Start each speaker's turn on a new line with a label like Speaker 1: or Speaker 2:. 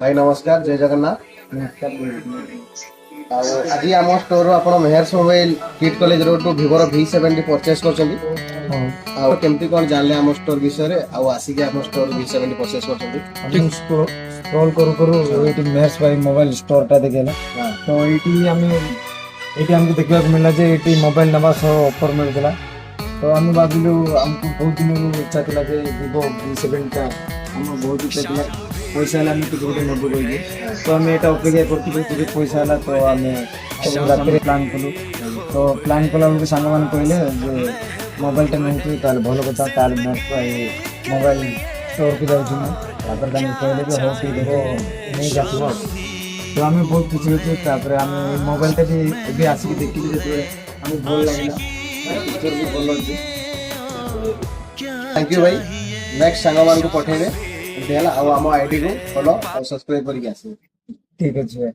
Speaker 1: भाई नमस्कार जय जगन्नाथ। आज आम स्टोर आपण मेहर्स मोबाइल किट कॉलेज रोड टू भिवोर V70 परचेस कर केमती कौन जानले आम स्टोर विषय आसिक आम स्टोर V70 परचेस कर
Speaker 2: स्क्रॉल करू करू एटी मेहर्स भाई मोबाइल स्टोर टा देखेला तो एटी हमको देखा मिला जे एटी मोबाइल नवा सह ऑफर मिलता तो आम भाविलु आमको बहुत दिन इच्छा था कि vivo V70 टा आम बहुत इच्छा था पैसा है आम गोटे नबू रही तो आम यहाँ अपेक्षा कर पैसा है तो आम रात प्लां कलु तो प्लां कला बेलू सांग मैंने कहले मोबाइल नहीं भल कथा मोबाइल स्टोर को जाऊँ कहले कि हाँ ठीक है नहीं जाओ तो आम बहुत खुशी अच्छे आम मोबाइल भी आसिक देखिए जो आम भल लगे पिक्चर भी भल अच्छे।
Speaker 1: थैंक यू भाई नेक्स्ट सांग मान को पठेबे आम आईडी को फॉलो और सब्सक्राइब करके आसे।
Speaker 2: ठीक अच्छे।